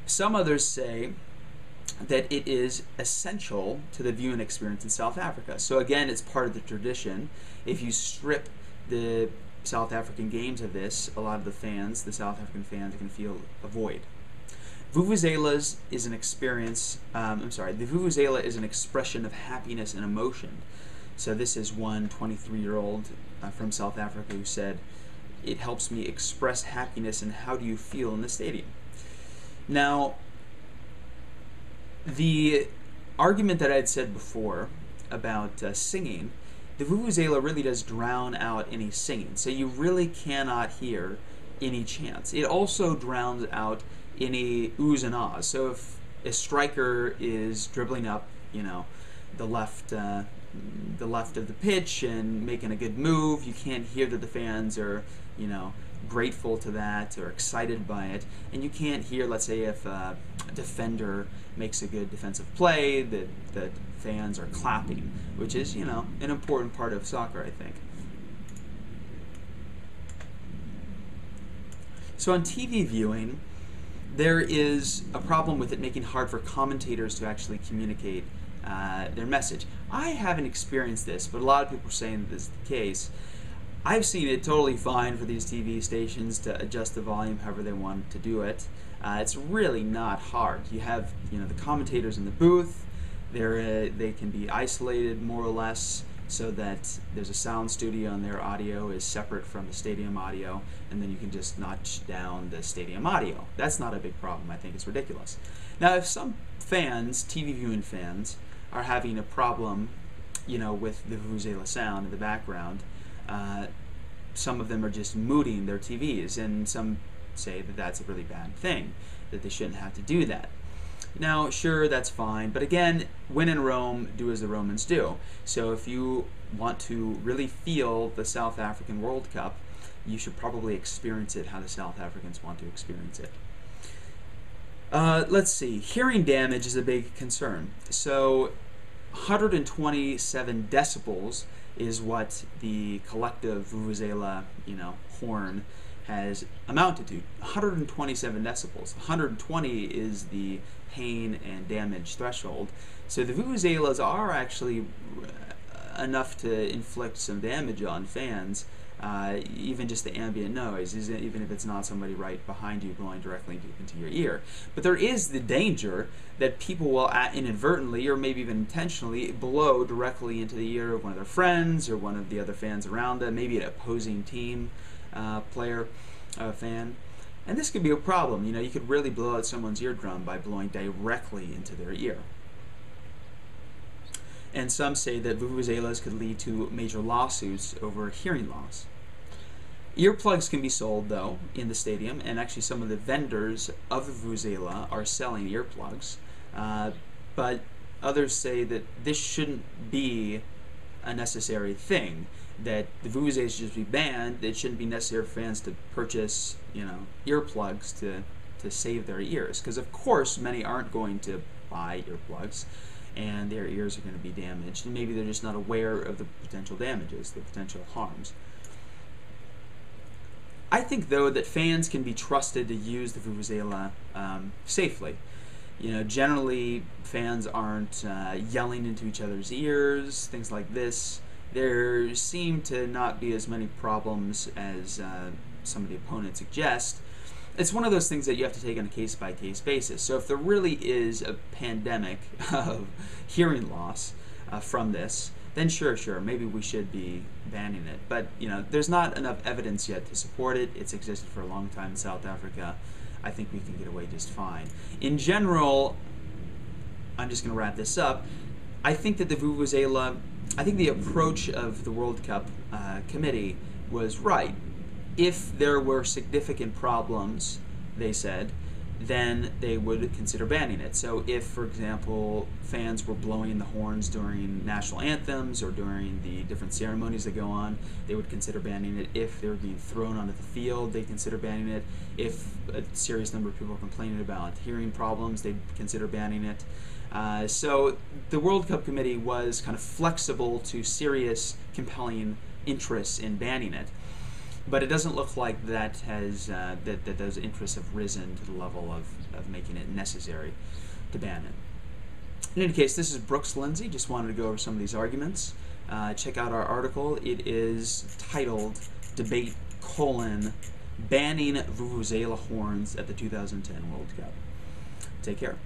Some others say that it is essential to the viewing experience in South Africa. So again, it's part of the tradition. If you strip the South African games of this, a lot of the fans, the South African fans, can feel a void. Vuvuzelas is an experience, the Vuvuzela is an expression of happiness and emotion. So this is one 23-year-old from South Africa who said, "It helps me express happiness, and how do you feel in the stadium?" Now, the argument that I had said before about singing, the Vuvuzela really does drown out any singing, so you really cannot hear any chants. It also drowns out any oohs and ahs. So if a striker is dribbling up, the left of the pitch and making a good move, you can't hear that the fans are, grateful to that or excited by it. And you can't hear, let's say, if a defender makes a good defensive play, that fans are clapping, which is, an important part of soccer, I think. So on TV viewing, there is a problem with it making it hard for commentators to actually communicate their message. I haven't experienced this, but a lot of people are saying that this is the case. I've seen it totally fine for these TV stations to adjust the volume however they want to do it. It's really not hard. You have the commentators in the booth. They can be isolated more or less, so that there's a sound studio and their audio is separate from the stadium audio, and then you can just notch down the stadium audio. That's not a big problem. I think it's ridiculous. Now, if some fans, TV viewing fans, are having a problem, with the Vuvuzela sound in the background, some of them are just mooting their TVs, and some say that that's a really bad thing, that they shouldn't have to do that. Now, sure, that's fine, but again, when in Rome, do as the Romans do. So if you want to really feel the South African World Cup, you should probably experience it how the South Africans want to experience it. Let's see, hearing damage is a big concern. So 127 decibels is what the collective Vuvuzela, horn has amounted to. 127 decibels. 120 is the pain and damage threshold. So the Vuvuzelas are actually enough to inflict some damage on fans, even just the ambient noise, even if it's not somebody right behind you blowing directly into your ear. But there is the danger that people will inadvertently, or maybe even intentionally, blow directly into the ear of one of their friends or one of the other fans around them, maybe an opposing team fan. And this could be a problem. You could really blow out someone's eardrum by blowing directly into their ear. And some say that vuvuzelas could lead to major lawsuits over hearing loss. Earplugs can be sold, though, in the stadium, and actually some of the vendors of the Vuvuzela are selling earplugs. But others say that this shouldn't be a necessary thing, that the Vuvuzela should just be banned. It shouldn't be necessary for fans to purchase, earplugs to save their ears, because of course many aren't going to buy earplugs, and their ears are going to be damaged, and maybe they're just not aware of the potential damages, the potential harms. I think, though, that fans can be trusted to use the Vuvuzela safely. Generally fans aren't yelling into each other's ears, things like this. There seem to not be as many problems as some of the opponents suggest. It's one of those things that you have to take on a case-by-case basis. So if there really is a pandemic of hearing loss from this, then sure, maybe we should be banning it. But there's not enough evidence yet to support it. It's existed for a long time in South Africa. I think we can get away just fine. In general, I'm just going to wrap this up. I think that the Vuvuzela, I think the approach of the World Cup committee was right. If there were significant problems, they said, then they would consider banning it. So if, for example, fans were blowing the horns during national anthems or during the different ceremonies that go on, they would consider banning it. If they were being thrown onto the field, they'd consider banning it. If a serious number of people were complaining about hearing problems, they'd consider banning it. So the World Cup committee was kind of flexible to serious, compelling interests in banning it. but it doesn't look like that has that those interests have risen to the level of making it necessary to ban it. In any case, this is Brooks Lindsay. Just wanted to go over some of these arguments. Check out our article. It is titled Debate: Banning Vuvuzela Horns at the 2010 World Cup. Take care.